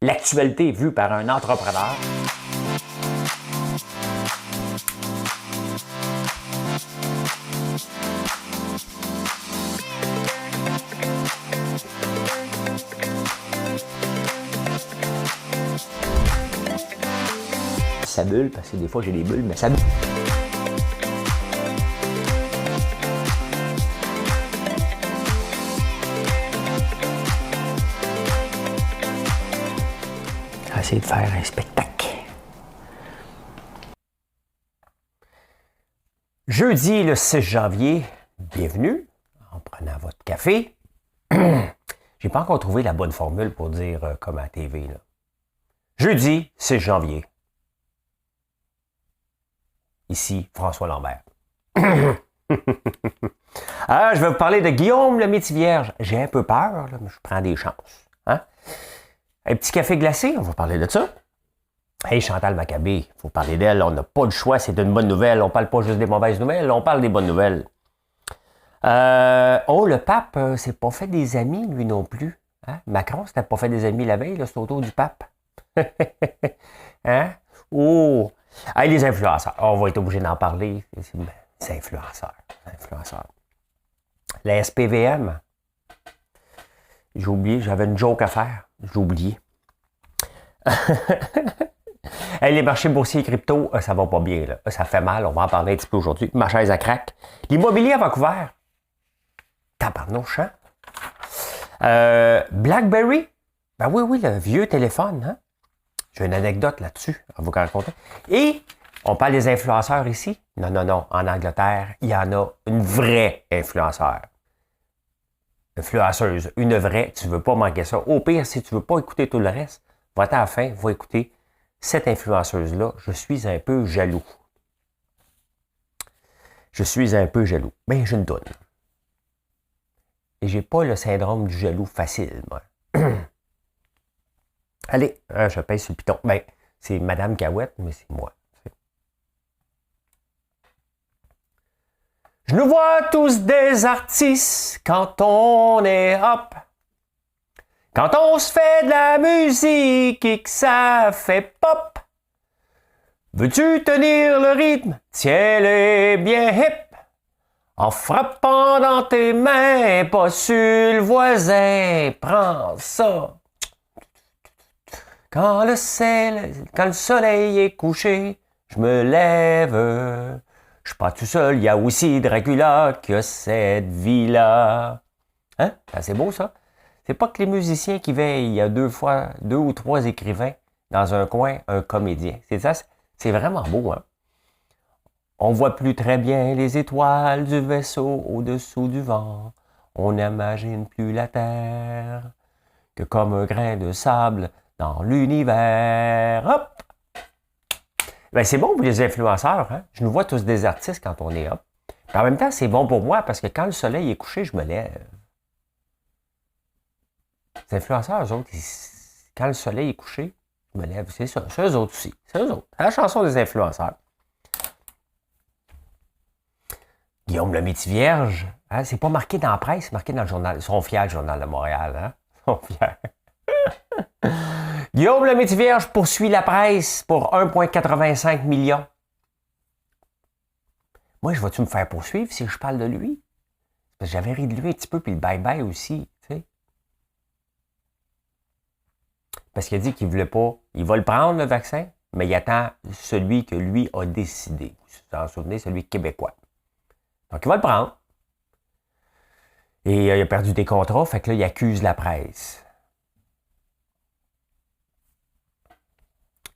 l'actualité vue par un entrepreneur. Ça bulle, parce que des fois j'ai des bulles, mais ça bulle. Je vais essayer de faire un spectacle. Jeudi le 6 janvier, bienvenue en prenant votre café. J'ai pas encore trouvé la bonne formule pour dire comme à la TV. Là. Jeudi 6 janvier. Ici, François Lambert. Alors, je vais vous parler de Guillaume le Métivierge. J'ai un peu peur, là, mais je prends des chances. Hein? Un petit café glacé, on va parler de ça. Hey, Chantal Maccabé, il faut parler d'elle. On n'a pas le choix, c'est une bonne nouvelle. On ne parle pas juste des mauvaises nouvelles, on parle des bonnes nouvelles. Le pape s'est pas fait des amis, lui non plus. Hein? Macron s'était pas fait des amis la veille, là, c'est autour du pape. Hein? Oh! Hey, les influenceurs, on va être obligé d'en parler. C'est influenceurs. La SPVM, j'ai oublié, j'avais une joke à faire. J'ai oublié. Hey, les marchés boursiers et crypto, ça va pas bien. Là. Ça fait mal, on va en parler un petit peu aujourd'hui. Ma chaise à craque. L'immobilier à Vancouver. Tabarnouche, hein? BlackBerry. Ben oui, le vieux téléphone, hein? J'ai une anecdote là-dessus à vous raconter. Et on parle des influenceurs ici. Non. En Angleterre, il y en a une vraie influenceuse. Une vraie. Tu ne veux pas manquer ça. Au pire, si tu ne veux pas écouter tout le reste, va-t'en à la fin, va écouter cette influenceuse-là. Je suis un peu jaloux. Ben, j'ai une donne. Et j'ai pas le syndrome du jaloux facile, moi. Allez, je pèse sur le piton. Ben, c'est Madame Cahouette, mais c'est moi. Je nous vois tous des artistes quand on est hop. Quand on se fait de la musique et que ça fait pop. Veux-tu tenir le rythme? Tiens-le bien hip. En frappant dans tes mains, pas sur le voisin. Prends ça. Quand le soleil est couché, je me lève. Je suis pas tout seul, il y a aussi Dracula qui a cette vie-là. Hein? C'est beau, ça? C'est pas que les musiciens qui veillent, il y a deux ou trois écrivains dans un coin, un comédien. C'est ça, c'est vraiment beau, hein? On voit plus très bien les étoiles du vaisseau au-dessous du vent. On n'imagine plus la terre que comme un grain de sable dans l'univers. Hop! Ben, c'est bon pour les influenceurs. Hein? Je nous vois tous des artistes quand on est hop. Puis en même temps, c'est bon pour moi parce que quand le soleil est couché, je me lève. Les influenceurs, eux autres, quand le soleil est couché, je me lève. C'est ça. C'est eux autres aussi. C'est eux autres. C'est la chanson des influenceurs. Guillaume le Métivierge, hein, c'est pas marqué dans la presse, c'est marqué dans le journal. Ils sont fiers, le Journal de Montréal. Hein? Ils sont fiers. Guillaume le Métivierge poursuit la presse pour 1,85 million. Moi, je vais-tu me faire poursuivre si je parle de lui? Parce que j'avais ri de lui un petit peu, puis le bye-bye aussi, tu sais. Parce qu'il a dit qu'il voulait pas... Il va le prendre, le vaccin, mais il attend celui que lui a décidé. Vous vous en souvenez, celui québécois. Donc, il va le prendre. Et il a perdu des contrats, fait que là, il accuse la presse.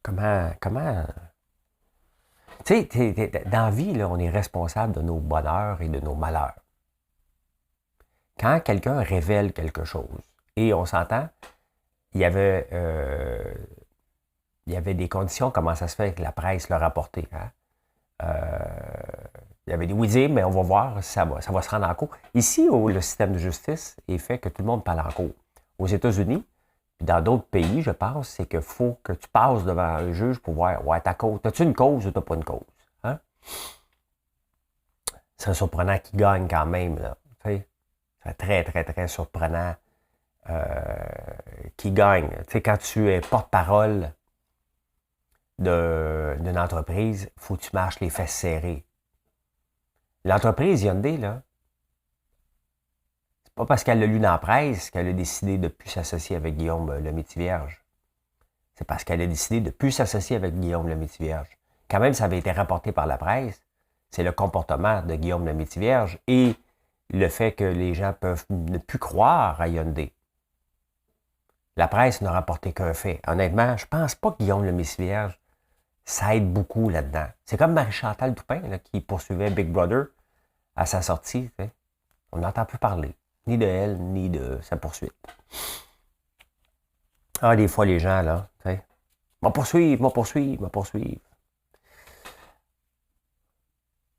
Comment... Tu sais, dans la vie, là, on est responsable de nos bonheurs et de nos malheurs. Quand quelqu'un révèle quelque chose, et on s'entend, il y avait des conditions, comment ça se fait que la presse l'a rapporté. Hein? Il y avait des oui-dire, mais on va voir si ça va se rendre en cours. Ici, le système de justice est fait que tout le monde parle en cours. Aux États-Unis, puis dans d'autres pays, je pense, c'est qu'il faut que tu passes devant un juge pour voir, ouais, ta cause, as-tu une cause ou t'as pas une cause? Hein? C'est surprenant qu'il gagne quand même, là. Tu sais? C'est très, très, très surprenant qui gagne. Tu sais, quand tu es porte-parole d'une entreprise, il faut que tu marches les fesses serrées. L'entreprise Hyundai, là, c'est pas parce qu'elle l'a lu dans la presse qu'elle a décidé de ne plus s'associer avec Guillaume Lemaitre-Vierge. C'est parce qu'elle a décidé de ne plus s'associer avec Guillaume Lemaitre-Vierge. Quand même, ça avait été rapporté par la presse. C'est le comportement de Guillaume Lemaitre-Vierge et le fait que les gens peuvent ne plus croire à Hyundai. La presse n'a rapporté qu'un fait. Honnêtement, je pense pas que Guillaume Lemaitre-Vierge, ça aide beaucoup là-dedans. C'est comme Marie-Chantal Toupin là, qui poursuivait Big Brother à sa sortie. Tu sais. On n'entend plus parler, ni de elle, ni de sa poursuite. Ah, des fois, les gens, là, tu sais, m'en poursuivre.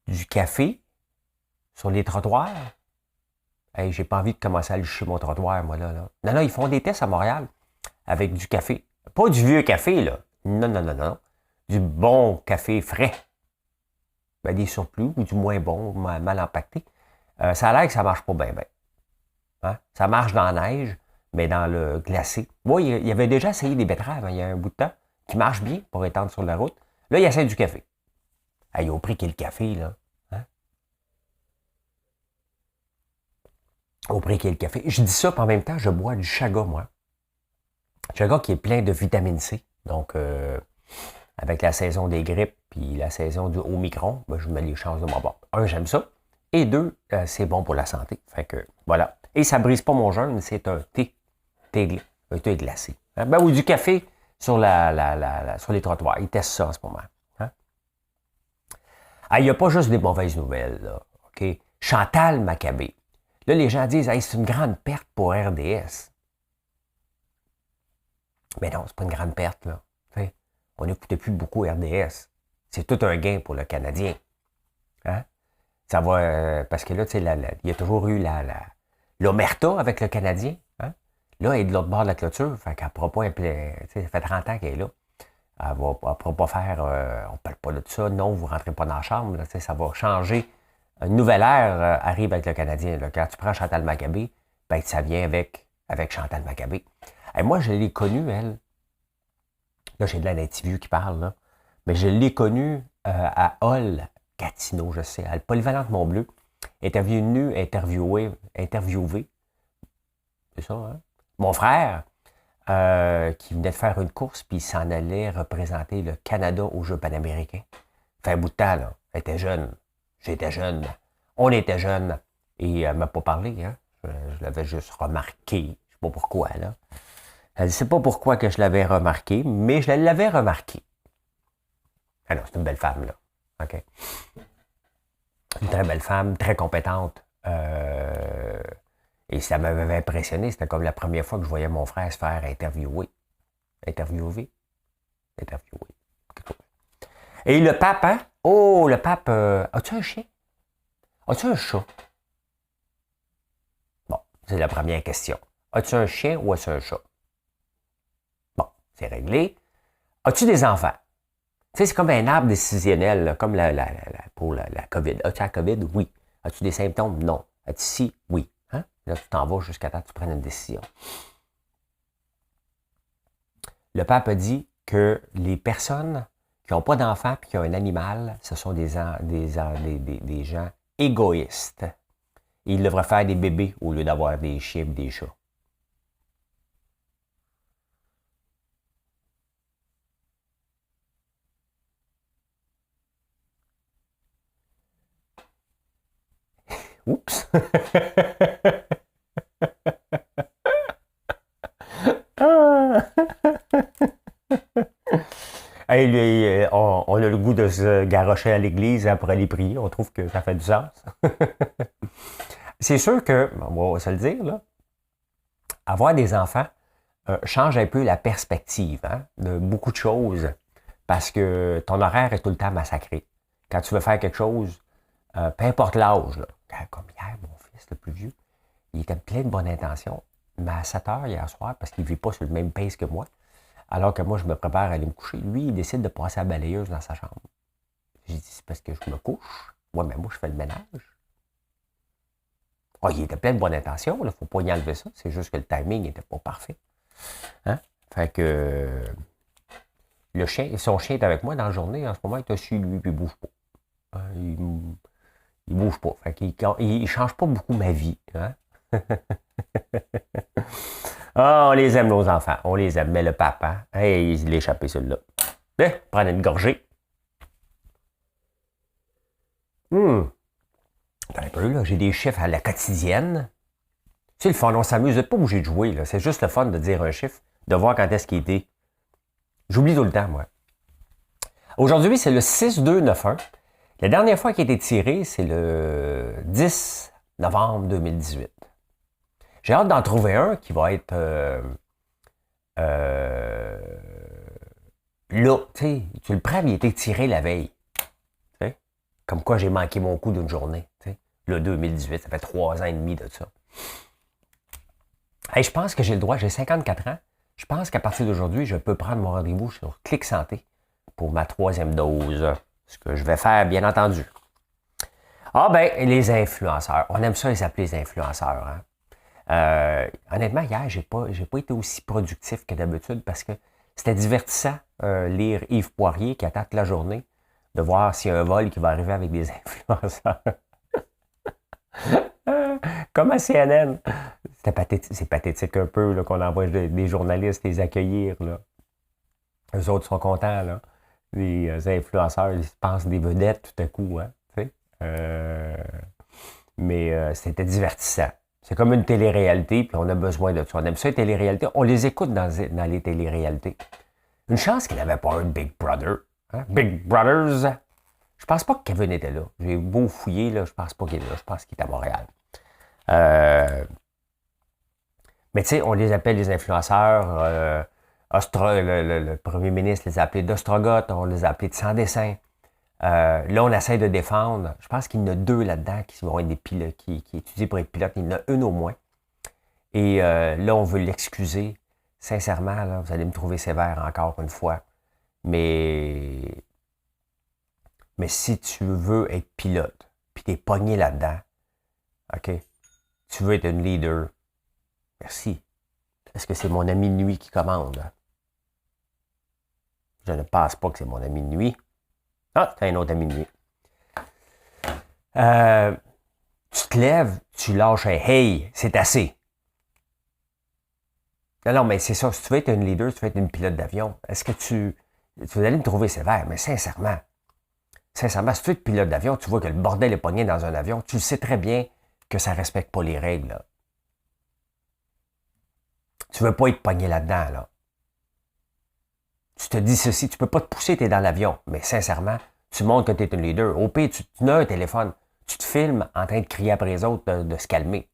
Du café sur les trottoirs. Hey, j'ai pas envie de commencer à licher mon trottoir, moi, là. Non, ils font des tests à Montréal avec du café. Pas du vieux café, là. Non. Du bon café frais. Ben, des surplus ou du moins bon, mal empaqueté. Ça a l'air que ça marche pas bien. Hein? Ça marche dans la neige, mais dans le glacé. Moi, il avait déjà essayé des betteraves, hein, il y a un bout de temps, qui marchent bien pour étendre sur la route. Là, il essaie du café. Hey, au prix qu'est le café, là. Hein? Au prix qu'est le café. Je dis ça, puis en même temps, je bois du chaga, moi. Chaga qui est plein de vitamine C. Donc, avec la saison des grippes puis la saison du Omicron, ben, je mets les chances de mon bord. Un, j'aime ça. Et deux, c'est bon pour la santé. Fait que, voilà. Et ça brise pas mon jeûne, c'est un thé. Un thé glacé. Hein? Ben, ou du café sur, sur les trottoirs. Ils testent ça en ce moment. Hein? Ah, il n'y a pas juste des mauvaises nouvelles. Là, okay? Chantal Maccabé. Là, les gens disent hey, c'est une grande perte pour RDS. Mais non, c'est pas une grande perte. Là. T'sais, on n'écoutait plus beaucoup RDS. C'est tout un gain pour le Canadien. Hein? Ça va, parce que là, tu sais, il y a toujours eu l'omerta avec le Canadien. Hein? Là, elle est de l'autre bord de la clôture. Fait qu'elle ne pourra pas appeler. Ça fait 30 ans qu'elle est là. Elle ne pourra pas faire. On ne parle pas de ça. Non, vous ne rentrez pas dans la chambre. Là, ça va changer. Une nouvelle ère arrive avec le Canadien. Là. Quand tu prends Chantal Maccabé, ben, ça vient avec Chantal Maccabé. Et moi, je l'ai connue, elle. Là, j'ai de la native qui parle, là. Mais je l'ai connue à Hall, Gatineau, je sais, à la Polyvalente Mont-Bleu. Elle est venue interviewer, c'est ça, hein? Mon frère, qui venait de faire une course, puis il s'en allait représenter le Canada aux Jeux panaméricains. Ça fait un bout de temps, là. Elle était jeune. J'étais jeune. On était jeunes. Et elle ne m'a pas parlé, hein. Je l'avais juste remarqué. Je ne sais pas pourquoi, là. Elle ne sait pas pourquoi que je l'avais remarqué, mais je l'avais remarqué. Ah non, c'est une belle femme, là. OK. Une très belle femme, très compétente. Et ça m'avait impressionné. C'était comme la première fois que je voyais mon frère se faire interviewer. Interviewer. Et le pape, hein? Oh, le pape, as-tu un chien? As-tu un chat? Bon, c'est la première question. As-tu un chien ou as-tu un chat? Bon, c'est réglé. As-tu des enfants? Tu sais, c'est comme un arbre décisionnel, là, comme pour la COVID. As-tu la COVID? Oui. As-tu des symptômes? Non. As-tu si? Oui. Hein? Là, tu t'en vas jusqu'à temps que tu prennes une décision. Le pape a dit que les personnes qui n'ont pas d'enfants et qui ont un animal, ce sont des gens égoïstes. Et ils devraient faire des bébés au lieu d'avoir des chiens et des chats. Oups! Hey, on a le goût de se garrocher à l'église après les prières. On trouve que ça fait du sens. C'est sûr que, on va se le dire, là, avoir des enfants change un peu la perspective de beaucoup de choses parce que ton horaire est tout le temps massacré. Quand tu veux faire quelque chose, peu importe l'âge, là, comme hier, mon fils, le plus vieux, il était plein de bonnes intentions, mais à 7 heures hier soir, parce qu'il ne vit pas sur le même pace que moi, alors que moi, je me prépare à aller me coucher, lui, il décide de passer à la balayeuse dans sa chambre. J'ai dit, c'est parce que je me couche. Ouais, mais moi, je fais le ménage. Oh, il était plein de bonnes intentions, il ne faut pas y enlever ça. C'est juste que le timing n'était pas parfait. Hein? Fait que le chien, son chien est avec moi dans la journée. En ce moment, il est assis, lui, puis il ne bouge pas. Il ne bouge pas. Fait qu'il ne change pas beaucoup ma vie. Hein? Ah, on les aime, nos enfants. On les aime. Mais le papa, hey, il l'a échappé, celui-là. Prendre une gorgée. Un peu, là, j'ai des chiffres à la quotidienne. C'est le fun, on s'amuse. Vous n'êtes pas obligé de jouer, là. C'est juste le fun de dire un chiffre, de voir quand est-ce qu'il était. J'oublie tout le temps, moi. Aujourd'hui, c'est le 6-2-9-1. La dernière fois qu'il a été tiré, c'est le 10 novembre 2018. J'ai hâte d'en trouver un qui va être là. Tu le prends, il a été tiré la veille. T'sais? Comme quoi j'ai manqué mon coup d'une journée. T'sais? Le 2018, ça fait 3 ans et demi de ça. Hey, je pense que j'ai le droit, j'ai 54 ans. Je pense qu'à partir d'aujourd'hui, je peux prendre mon rendez-vous sur Clic Santé pour ma 3e dose. Ce que je vais faire, bien entendu. Ah ben, les influenceurs. On aime ça les appeler les influenceurs. Hein? Honnêtement, hier, j'ai pas été aussi productif que d'habitude parce que c'était divertissant lire Yves Poirier qui attend la journée de voir s'il y a un vol qui va arriver avec des influenceurs. Comme à CNN. C'est pathétique un peu là, qu'on envoie des journalistes les accueillir. Là. Eux autres sont contents. Là. Les influenceurs, ils se pensent des vedettes tout à coup. Hein, mais c'était divertissant. C'est comme une télé-réalité, puis on a besoin de ça. On aime ça, les télé-réalités. On les écoute dans les télé-réalités. Une chance qu'il n'avait pas un Big Brother. Hein? Big Brothers. Je pense pas que Kevin était là. J'ai beau fouiller, là, je pense pas qu'il est là. Je pense qu'il est à Montréal. Mais tu sais, on les appelle les influenceurs. Le premier ministre les a appelés d'Ostrogoth. On les a appelés de sans dessin. Là, on essaie de défendre. Je pense qu'il y en a 2 là-dedans qui vont être des pilotes, qui étudient pour être pilotes. Il y en a une au moins. Et là, on veut l'excuser. Sincèrement, là, vous allez me trouver sévère encore une fois. Mais si tu veux être pilote, puis t'es pogné là-dedans, OK? Tu veux être une leader. Merci. Est-ce que c'est mon ami de nuit qui commande? Je ne pense pas que c'est mon ami de nuit. Ah, c'est un autre ami de nuit. Tu te lèves, tu lâches un « Hey, c'est assez ». Non, mais c'est ça. Si tu veux être une leader, si tu veux être une pilote d'avion, est-ce que tu vas aller me trouver sévère? Mais sincèrement, si tu veux être pilote d'avion, tu vois que le bordel est pogné dans un avion, tu sais très bien que ça ne respecte pas les règles. Là. Tu ne veux pas être pogné là-dedans. Là. Tu te dis ceci, tu ne peux pas te pousser, tu es dans l'avion. Mais sincèrement, tu montres que tu es un leader. Au pire, tu as un téléphone. Tu te filmes en train de crier après les autres de se calmer.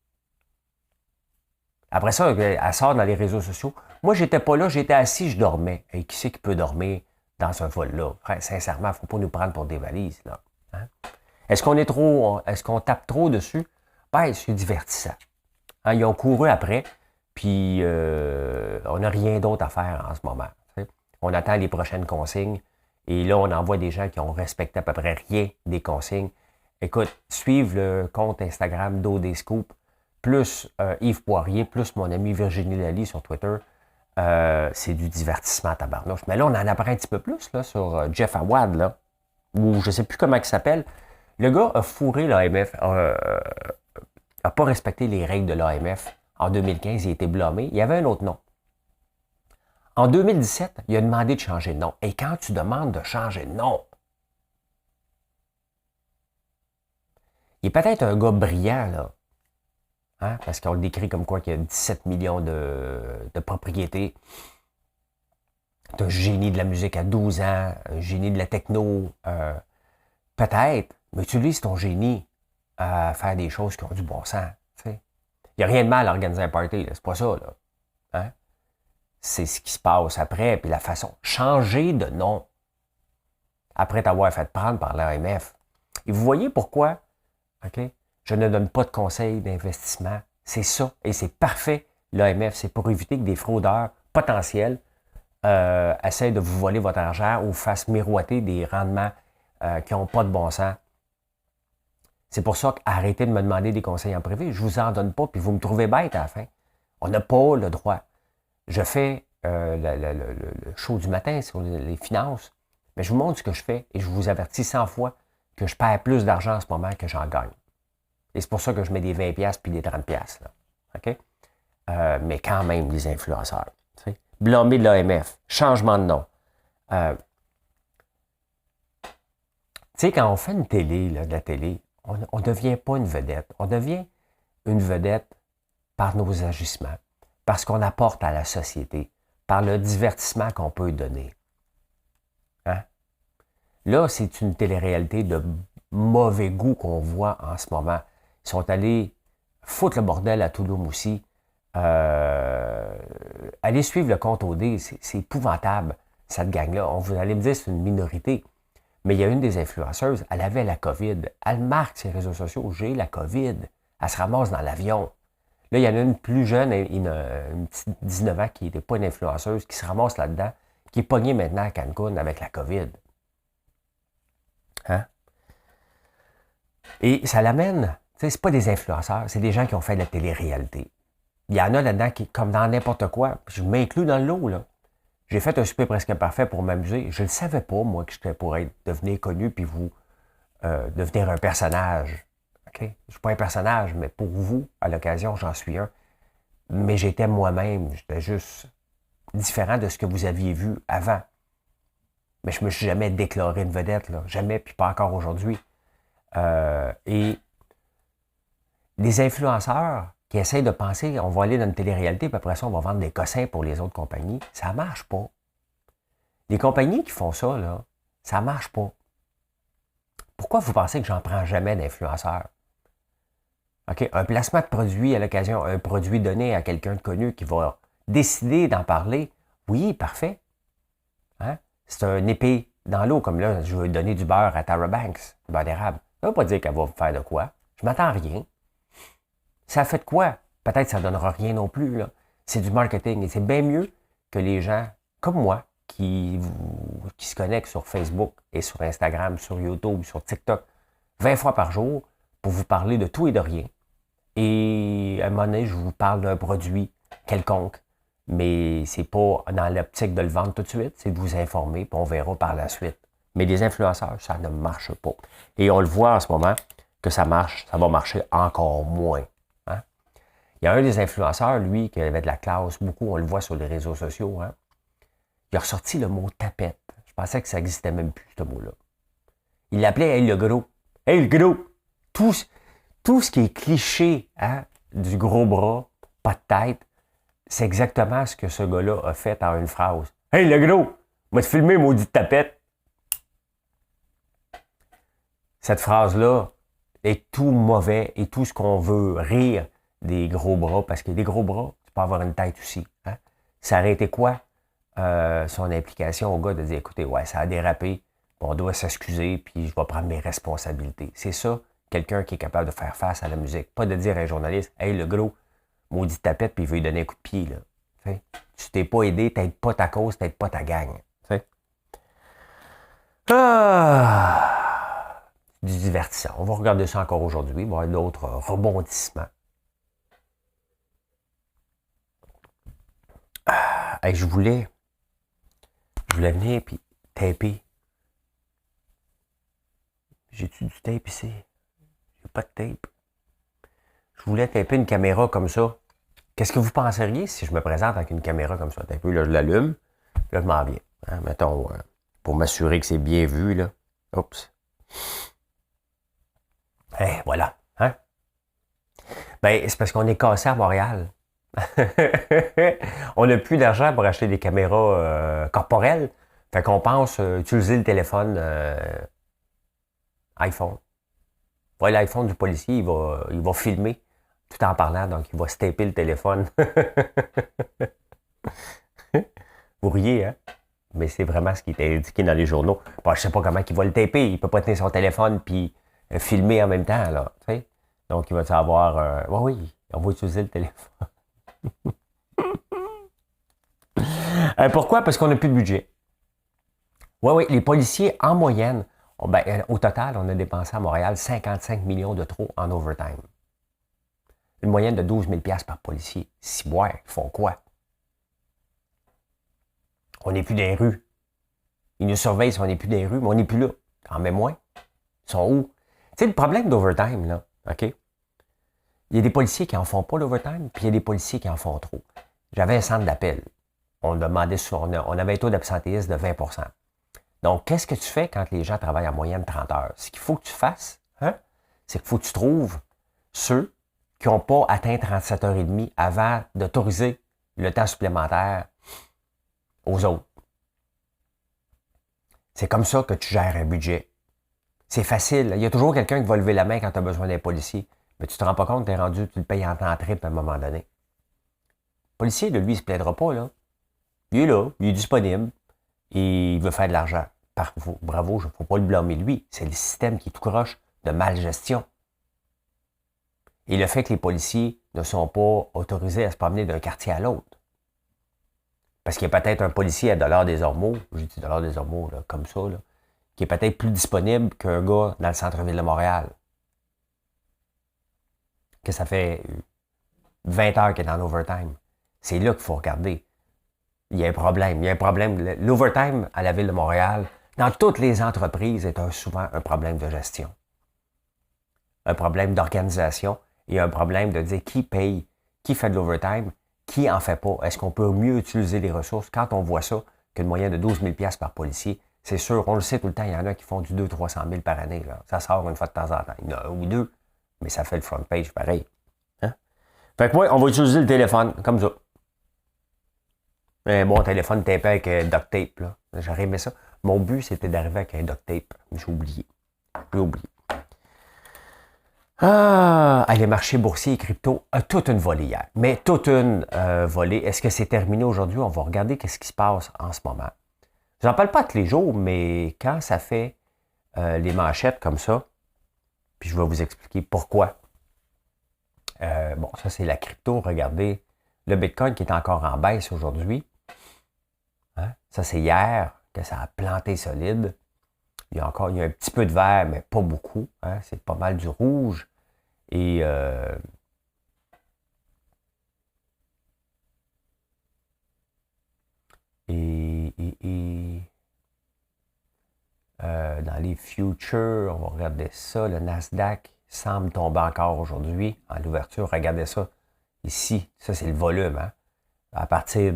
Après ça, elle sort dans les réseaux sociaux. Moi, j'étais pas là, j'étais assis, je dormais. Et qui c'est qui peut dormir dans un vol-là? Sincèrement, il ne faut pas nous prendre pour des valises. Là. Hein? Est-ce qu'on tape trop dessus? Ben, c'est divertissant. Hein, ils ont couru après, puis on n'a rien d'autre à faire en ce moment. T'sais. On attend les prochaines consignes. Et là, on envoie des gens qui ont respecté à peu près rien des consignes. Écoute, suivre le compte Instagram d'OD Scoop, plus Yves Poirier, plus mon ami Virginie Lally sur Twitter, c'est du divertissement à tabarnouche. Mais là, on en apprend un petit peu plus là, sur Jeff Awad, là, ou je ne sais plus comment il s'appelle. Le gars a fourré l'AMF, n'a pas respecté les règles de l'AMF. En 2015, il a été blâmé. Il y avait un autre nom. En 2017, il a demandé de changer de nom. Et quand tu demandes de changer de nom, il est peut-être un gars brillant, là. Hein? Parce qu'on le décrit comme quoi qu'il y a 17 millions de propriétés. C'est un génie de la musique à 12 ans, un génie de la techno. Peut-être, mais utilise ton génie à faire des choses qui ont du bon sens. Il n'y a rien de mal à organiser un party, c'est pas ça. Là. Hein? C'est ce qui se passe après, puis la façon. Changer de nom après t'avoir fait prendre par l'AMF. Et vous voyez pourquoi, OK? Je ne donne pas de conseils d'investissement. C'est ça, et c'est parfait, l'AMF. C'est pour éviter que des fraudeurs potentiels essayent de vous voler votre argent ou fassent miroiter des rendements qui n'ont pas de bon sens. C'est pour ça qu'arrêtez de me demander des conseils en privé. Je vous en donne pas, puis vous me trouvez bête à la fin. On n'a pas le droit. Je fais le show du matin sur les finances, mais je vous montre ce que je fais et je vous avertis 100 fois que je perds plus d'argent en ce moment que j'en gagne. Et c'est pour ça que je mets des 20$ puis des 30$. Là. OK? Mais quand même, les influenceurs. Blâmer de l'AMF, changement de nom. Tu sais, quand on fait une télé, là, de la télé, on ne devient pas une vedette. On devient une vedette par nos agissements, parce qu'on apporte à la société, par le divertissement qu'on peut donner. Hein? Là, c'est une télé-réalité de mauvais goût qu'on voit en ce moment. Ils sont allés foutre le bordel à Touloum aussi. Allez suivre le compte OD, c'est épouvantable, cette gang-là. Vous allez me dire c'est une minorité. Mais il y a une des influenceuses, elle avait la COVID. Elle marque ses réseaux sociaux, j'ai la COVID. Elle se ramasse dans l'avion. Là, il y en a une plus jeune, une petite 19 ans qui n'était pas une influenceuse, qui se ramasse là-dedans, qui est pognée maintenant à Cancun avec la COVID. Hein? Et ça l'amène, tu sais, c'est pas des influenceurs, c'est des gens qui ont fait de la télé-réalité. Il y en a là-dedans qui, comme dans n'importe quoi, je m'inclus dans le lot, là. J'ai fait un souper presque parfait pour m'amuser. Je ne le savais pas, moi, que j'étais pour devenir connu puis vous devenir un personnage. Okay? Je ne suis pas un personnage, mais pour vous, à l'occasion, j'en suis un. Mais j'étais moi-même. J'étais juste différent de ce que vous aviez vu avant. Mais je ne me suis jamais déclaré une vedette, là. Jamais, puis pas encore aujourd'hui. Et les influenceurs qui essayent de penser, on va aller dans une télé-réalité, puis après ça, on va vendre des cossins pour les autres compagnies. Ça ne marche pas. Les compagnies qui font ça, là, ça ne marche pas. Pourquoi vous pensez que j'en prends jamais d'influenceurs? OK? Un placement de produit à l'occasion, un produit donné à quelqu'un de connu qui va décider d'en parler, oui, parfait. Hein? C'est un épée dans l'eau, comme là, je veux donner du beurre à Tara Banks, du beurre d'érable. Ça ne veut pas dire qu'elle va faire de quoi. Je m'attends à rien. Ça fait de quoi? Peut-être que ça ne donnera rien non plus. Là. C'est du marketing. Et c'est bien mieux que les gens comme moi qui se connectent sur Facebook et sur Instagram, sur YouTube, sur TikTok 20 fois par jour pour vous parler de tout et de rien. Et à un moment donné, je vous parle d'un produit quelconque, mais c'est pas dans l'optique de le vendre tout de suite, c'est de vous informer, puis on verra par la suite. Mais les influenceurs, ça ne marche pas. Et on le voit en ce moment que ça marche, ça va marcher encore moins. Il y a un des influenceurs, lui, qui avait de la classe, beaucoup, on le voit sur les réseaux sociaux, hein. Il a ressorti le mot tapette. Je pensais que ça n'existait même plus, ce mot-là. Il l'appelait « Hey, le gros ». « Hey, le gros ». Tout ce qui est cliché, hein, du gros bras, pas de tête, c'est exactement ce que ce gars-là a fait en une phrase. « Hey, le gros, va te filmer, maudite tapette ». Cette phrase-là est tout mauvais et tout ce qu'on veut rire des gros bras, parce que des gros bras, tu peux avoir une tête aussi. Hein? Ça aurait été quoi son implication au gars de dire, écoutez, ouais, ça a dérapé, on doit s'excuser, puis je vais prendre mes responsabilités. C'est ça, quelqu'un qui est capable de faire face à la musique. Pas de dire à un journaliste, hey, le gros, maudit tapette, puis il veut lui donner un coup de pied. Là. T'sais? Tu t'es pas aidé, t'aides pas ta cause, t'aides pas ta gang. T'sais? Du divertissant. On va regarder ça encore aujourd'hui. Il va y avoir d'autres rebondissements. Hey, je voulais venir puis taper. J'ai-tu du tape ici? J'ai pas de tape. Je voulais taper une caméra comme ça. Qu'est-ce que vous penseriez si je me présente avec une caméra comme ça? Un peu, là, je l'allume. Là, je m'en viens. Hein, mettons, pour m'assurer que c'est bien vu, là. Oups. Voilà. Hein? Ben, c'est parce qu'on est cassé à Montréal. On n'a plus d'argent pour acheter des caméras corporelles. Fait qu'on pense utiliser le téléphone iPhone. Ouais, l'iPhone du policier, il va filmer tout en parlant, donc il va se taper le téléphone. Vous riez, hein? Mais c'est vraiment ce qui était indiqué dans les journaux. Bon, je sais pas comment il va le taper. Il peut pas tenir son téléphone puis filmer en même temps, là. T'sais? Donc, il va savoir... oui, on va utiliser le téléphone. Pourquoi? Parce qu'on n'a plus de budget. Oui, les policiers, en moyenne, Au total, on a dépensé à Montréal 55 millions de trop en overtime. Une moyenne de 12 000 $ par policier. Si, ouais, ils font quoi? On n'est plus dans les rues. Ils nous surveillent si on n'est plus dans les rues, mais on n'est plus là. Quand même moins. Ils sont où? Tu sais, le problème d'overtime, là, OK? Il y a des policiers qui en font pas l'overtime, puis il y a des policiers qui en font trop. J'avais un centre d'appel. On demandait souvent, on avait un taux d'absentéisme de 20 %. Donc, qu'est-ce que tu fais quand les gens travaillent en moyenne 30 heures? Ce qu'il faut que tu fasses, hein, c'est qu'il faut que tu trouves ceux qui n'ont pas atteint 37 heures et demie avant d'autoriser le temps supplémentaire aux autres. C'est comme ça que tu gères un budget. C'est facile. Il y a toujours quelqu'un qui va lever la main quand tu as besoin d'un policier. Mais tu te rends pas compte, tu es rendu, tu le payes en temps triple à un moment donné. Le policier, de lui, il se plaindra pas, là. Il est là, il est disponible, et il veut faire de l'argent. Bravo, il ne faut pas le blâmer lui. C'est le système qui est tout croche de malgestion. Et le fait que les policiers ne sont pas autorisés à se promener d'un quartier à l'autre. Parce qu'il y a peut-être un policier à Dollard-des-Ormeaux, j'ai dit Dollard-des-Ormeaux, là, comme ça, là, qui est peut-être plus disponible qu'un gars dans le centre-ville de Montréal. Que ça fait 20 heures qu'il est en overtime. C'est là qu'il faut regarder. Il y a un problème. Il y a un problème. L'overtime à la ville de Montréal, dans toutes les entreprises, est souvent un problème de gestion. Un problème d'organisation et un problème de dire qui paye, qui fait de l'overtime, qui en fait pas. Est-ce qu'on peut mieux utiliser les ressources? Quand on voit ça, qu'une moyenne de 12 000 $ par policier, c'est sûr, on le sait tout le temps, il y en a qui font du 200-300 000 par année. Là. Ça sort une fois de temps en temps. Il y en a un ou deux, mais ça fait le front page pareil. Hein? Fait que moi, on va utiliser le téléphone, comme ça. Un bon téléphone tapé avec un duct tape, là. J'aurais aimé ça. Mon but, c'était d'arriver avec un duct tape. J'ai oublié. Les marchés boursiers et crypto, toute une volée hier. Mais toute une volée. Est-ce que c'est terminé aujourd'hui? On va regarder qu'est-ce qui se passe en ce moment. Je n'en parle pas tous les jours, mais quand ça fait les manchettes comme ça, puis je vais vous expliquer pourquoi. Ça c'est la crypto. Regardez, le Bitcoin qui est encore en baisse aujourd'hui. Hein? Ça, c'est hier que ça a planté solide. Il y a un petit peu de vert, mais pas beaucoup. Hein? C'est pas mal du rouge. Et dans les futures, on va regarder ça. Le Nasdaq semble tomber encore aujourd'hui en l'ouverture. Regardez ça ici. Ça, c'est le volume. Hein? À partir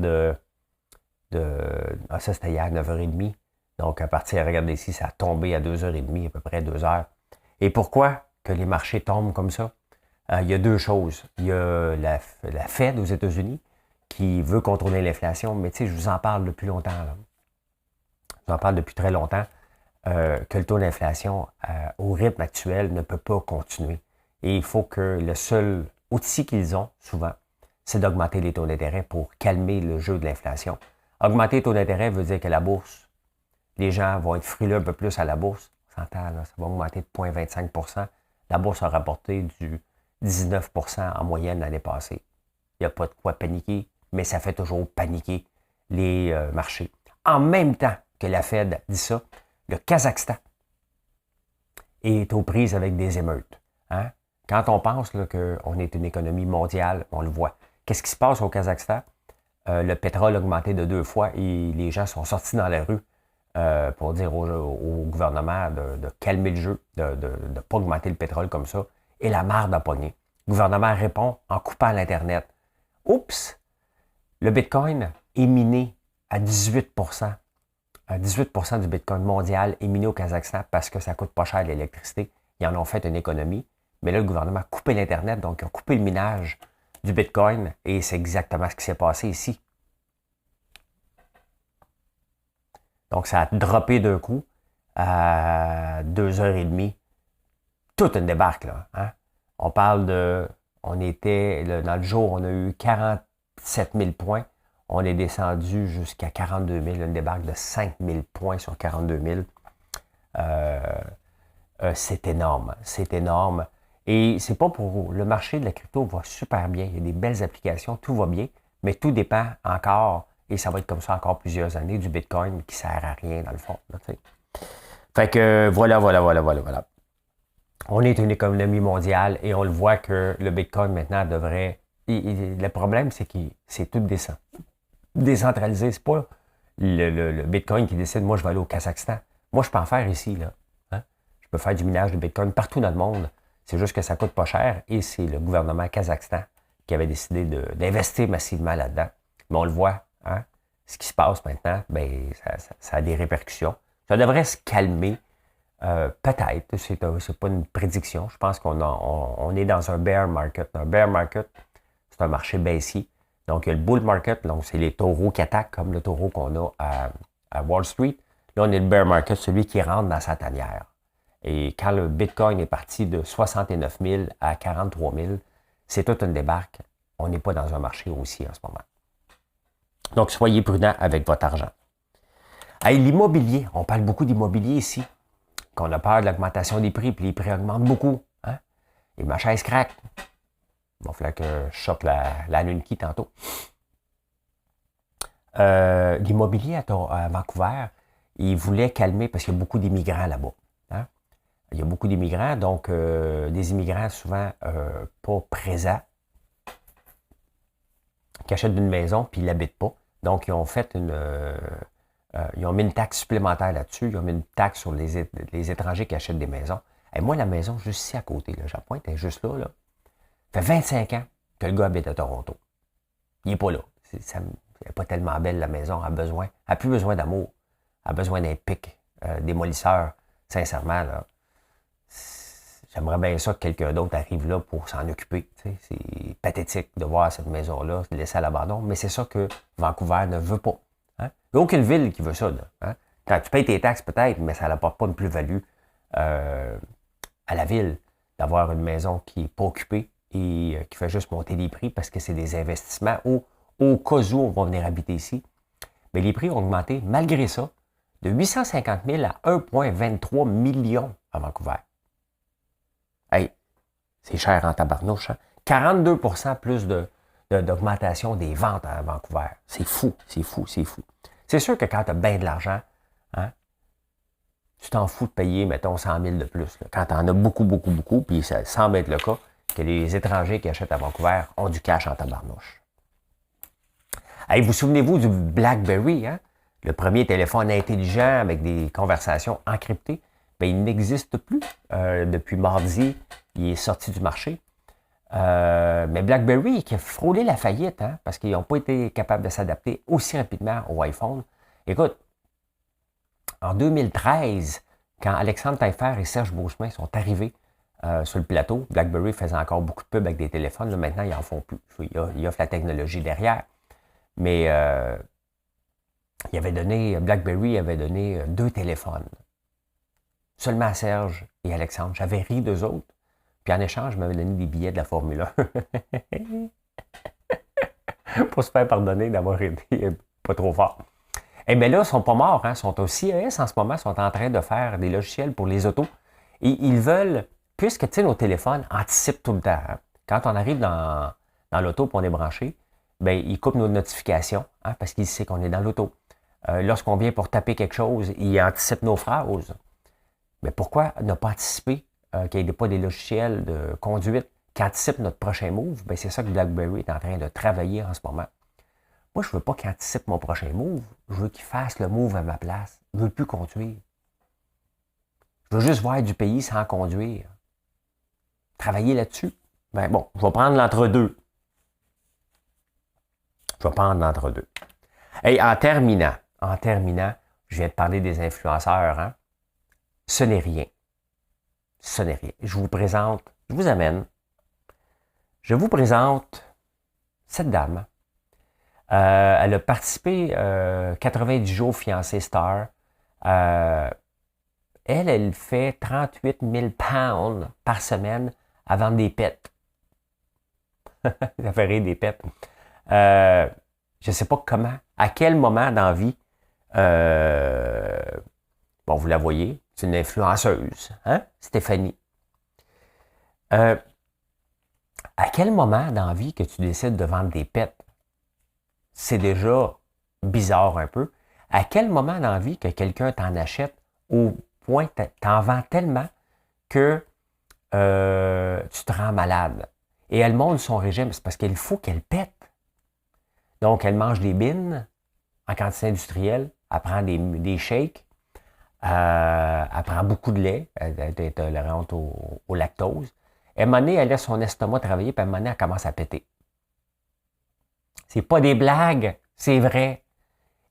ça, c'était hier, 9h30. Donc, à partir, regardez ici, ça a tombé à 2h30, à peu près 2 heures. Et pourquoi que les marchés tombent comme ça? Il y a deux choses. Il y a la Fed aux États-Unis qui veut contrôler l'inflation, mais tu sais, je vous en parle depuis longtemps. Là. Je vous en parle depuis très longtemps que le taux d'inflation au rythme actuel ne peut pas continuer. Et il faut que le seul outil qu'ils ont, souvent, c'est d'augmenter les taux d'intérêt pour calmer le jeu de l'inflation. Augmenter les taux d'intérêt veut dire que la bourse, les gens vont être frileux un peu plus à la bourse. On s'entend, là, ça va augmenter de 0,25 %. La bourse a rapporté du 19 % en moyenne l'année passée. Il n'y a pas de quoi paniquer, mais ça fait toujours paniquer les marchés. En même temps que la Fed dit ça, le Kazakhstan est aux prises avec des émeutes. Hein? Quand on pense qu'on est une économie mondiale, on le voit. Qu'est-ce qui se passe au Kazakhstan? Le pétrole a augmenté de 2 fois et les gens sont sortis dans la rue pour dire au gouvernement de calmer le jeu, de ne pas augmenter le pétrole comme ça. Et la marde a pogné. Le gouvernement répond en coupant l'Internet. Oups! Le Bitcoin est miné à 18 %. 18 % du Bitcoin mondial est miné au Kazakhstan parce que ça coûte pas cher l'électricité. Ils en ont fait une économie. Mais là, le gouvernement a coupé l'Internet, donc il a coupé le minage du Bitcoin et c'est exactement ce qui s'est passé ici. Donc, ça a droppé d'un coup à 2h30. Toute une débarque, là. Hein? On parle dans le jour, on a eu 47 000 points. On est descendu jusqu'à 42 000, une débarque de 5 000 points sur 42 000. C'est énorme, c'est énorme. Et c'est pas pour le marché de la crypto va super bien. Il y a des belles applications, tout va bien, mais tout dépend encore, et ça va être comme ça encore plusieurs années, du Bitcoin qui sert à rien dans le fond. Là, Fait que voilà. On est une économie mondiale et on le voit que le Bitcoin maintenant devrait... le problème, c'est que c'est tout décentralisé. C'est pas le Bitcoin qui décide, moi, je vais aller au Kazakhstan. Moi, je peux en faire ici, là. Hein? Je peux faire du minage de Bitcoin partout dans le monde. C'est juste que ça coûte pas cher et c'est le gouvernement kazakhstan qui avait décidé d'investir massivement là-dedans. Mais on le voit, hein? Ce qui se passe maintenant, ben, ça a des répercussions. Ça devrait se calmer. Peut-être, c'est pas une prédiction. Je pense qu'on est dans un bear market. Un bear market, c'est un marché baissier. Donc, il y a le bull market, donc c'est les taureaux qui attaquent, comme le taureau qu'on a à Wall Street. Là, on est le bear market, celui qui rentre dans sa tanière. Et quand le Bitcoin est parti de 69 000 à 43 000, c'est toute une débarque. On n'est pas dans un marché haussier en ce moment. Donc, soyez prudents avec votre argent. Hey, l'immobilier, on parle beaucoup d'immobilier ici. Qu'on a peur de l'augmentation des prix, puis les prix augmentent beaucoup. Hein? Et ma chaise craque. Il va falloir que je chope la Nunki tantôt. L'immobilier à Vancouver, il voulait calmer parce qu'il y a beaucoup d'immigrants là-bas. Hein? Il y a beaucoup d'immigrants, donc des immigrants souvent pas présents, qui achètent une maison puis ils l'habitent pas. Donc, ils ont fait ils ont mis une taxe supplémentaire là-dessus. Ils ont mis une taxe sur les étrangers qui achètent des maisons. Et moi, la maison, juste ici à côté, là, Jean-Pointe, elle est juste là, là. Ça fait 25 ans que le gars habite à Toronto. Il n'est pas là. Elle n'est pas tellement belle, la maison. Elle n'a plus besoin d'amour. Elle a besoin d'un pic démolisseur. Sincèrement, là, j'aimerais bien ça que quelqu'un d'autre arrive là pour s'en occuper. C'est pathétique de voir cette maison-là laissée à l'abandon, mais c'est ça que Vancouver ne veut pas. Hein? Il n'y a aucune ville qui veut ça. Là, hein? Quand tu payes tes taxes, peut-être, mais ça n'apporte pas une plus-value à la ville d'avoir une maison qui n'est pas occupée et qui fait juste monter les prix parce que c'est des investissements au cas où on va venir habiter ici. Mais les prix ont augmenté, malgré ça, de 850 000 à 1,23 million à Vancouver. Hey, c'est cher en tabarnouche. Hein? 42 % plus d'augmentation des ventes à Vancouver. C'est fou. C'est sûr que quand tu as bien de l'argent, hein, tu t'en fous de payer, mettons, 100 000 de plus. Là. Quand tu en as beaucoup, puis ça semble être le cas, que les étrangers qui achètent à Vancouver ont du cash en tabarnouche. Hey, vous souvenez-vous du BlackBerry, hein? Le premier téléphone intelligent avec des conversations encryptées? Bien, il n'existe plus. Depuis mardi, il est sorti du marché. Mais BlackBerry qui a frôlé la faillite, hein, parce qu'ils n'ont pas été capables de s'adapter aussi rapidement au iPhone. Écoute, en 2013, quand Alexandre Taillefer et Serge Beauchemin sont arrivés sur le plateau, BlackBerry faisait encore beaucoup de pubs avec des téléphones. Là, maintenant, ils n'en font plus. Il offre la technologie derrière. Mais BlackBerry avait donné 2 téléphones. Seulement à Serge et Alexandre. J'avais ri d'eux autres. Puis en échange, je m'avais donné des billets de la Formule 1. Pour se faire pardonner d'avoir été pas trop fort. Eh bien là, ils ne sont pas morts. Hein? Ils sont au CES en ce moment. Ils sont en train de faire des logiciels pour les autos. Et ils veulent, puisque tu sais, nos téléphones anticipent tout le temps. Hein? Quand on arrive dans l'auto et on est branché, bien, ils coupent nos notifications hein, parce qu'ils savent qu'on est dans l'auto. Lorsqu'on vient pour taper quelque chose, ils anticipent nos phrases. Mais pourquoi ne pas anticiper qu'il n'y ait pas des logiciels de conduite qui anticipent notre prochain move? Bien, c'est ça que BlackBerry est en train de travailler en ce moment. Moi, je ne veux pas qu'il anticipe mon prochain move. Je veux qu'il fasse le move à ma place. Je ne veux plus conduire. Je veux juste voir du pays sans conduire. Travailler là-dessus. Ben bon, je vais prendre l'entre-deux. Et en terminant, je viens de parler des influenceurs. Hein? Ce n'est rien. Je vous présente cette dame. Elle a participé 90 jours fiancée star. Elle fait 38 000 pounds par semaine à vendre des pets. Ça fait rire des pets. Je ne sais pas comment, à quel moment dans la vie, bon, vous la voyez, c'est une influenceuse, hein, Stéphanie. À quel moment dans la vie que tu décides de vendre des pets? C'est déjà bizarre un peu. À quel moment dans la vie que quelqu'un t'en achète au point, t'en vends tellement que tu te rends malade. Et elle monte son régime, c'est parce qu'il faut qu'elle pète. Donc, elle mange des bines en quantité industrielle, elle prend des shakes, elle prend beaucoup de lait, elle est tolérante au lactose. Et à un moment donné, elle laisse son estomac travailler, puis à un moment donné, elle commence à péter. C'est pas des blagues, c'est vrai.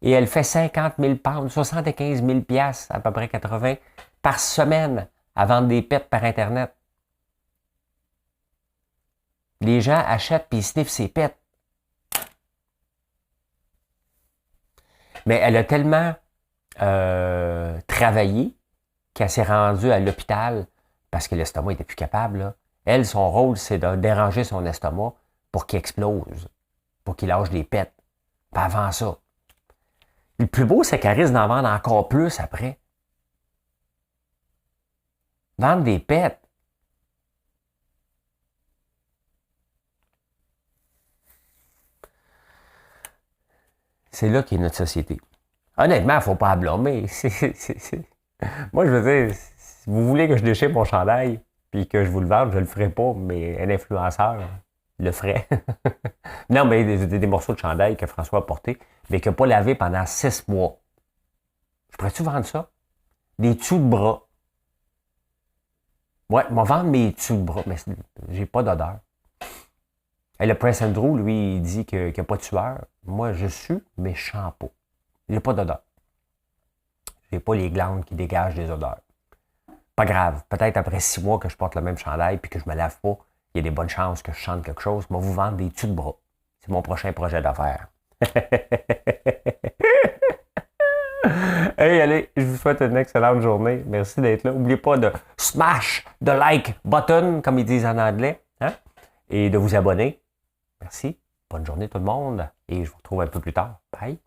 Et elle fait 50 000 pounds, 75 000 piastres, à peu près 80, par semaine, à vendre des pets par Internet. Les gens achètent puis ils sniffent ses pets. Mais elle a tellement travaillé qu'elle s'est rendue à l'hôpital parce que l'estomac n'était plus capable. Là. Elle, son rôle, c'est de déranger son estomac pour qu'il explose, pour qu'il lâche des pets. Pas avant ça. Le plus beau, c'est qu'elle risque d'en vendre encore plus après. Vendre des pets. C'est là qu'est notre société. Honnêtement, il ne faut pas la blâmer. Moi, je veux dire, si vous voulez que je déchire mon chandail puis que je vous le vende, je ne le ferai pas, mais un influenceur le ferait. Non, mais des morceaux de chandail que François a portés, mais qu'il n'a pas lavé pendant 6 mois. Je pourrais-tu vendre ça? Des dessous de bras. Ouais, je vais vendre mes dessous de bras, mais j'ai pas d'odeur. Et le Prince Andrew, lui, il dit qu'il n'y a pas de sueur. Moi, je sue, mais je sens pas. J'ai pas d'odeur. J'ai pas les glandes qui dégagent des odeurs. Pas grave. Peut-être après 6 mois que je porte le même chandail puis que je me lave pas, il y a des bonnes chances que je chante quelque chose. Moi, vous vendre des dessous de bras. C'est mon prochain projet d'affaires. Hey, allez, je vous souhaite une excellente journée. Merci d'être là. N'oubliez pas de smash the like button, comme ils disent en anglais, hein? Et de vous abonner. Merci. Bonne journée tout le monde. Et je vous retrouve un peu plus tard. Bye.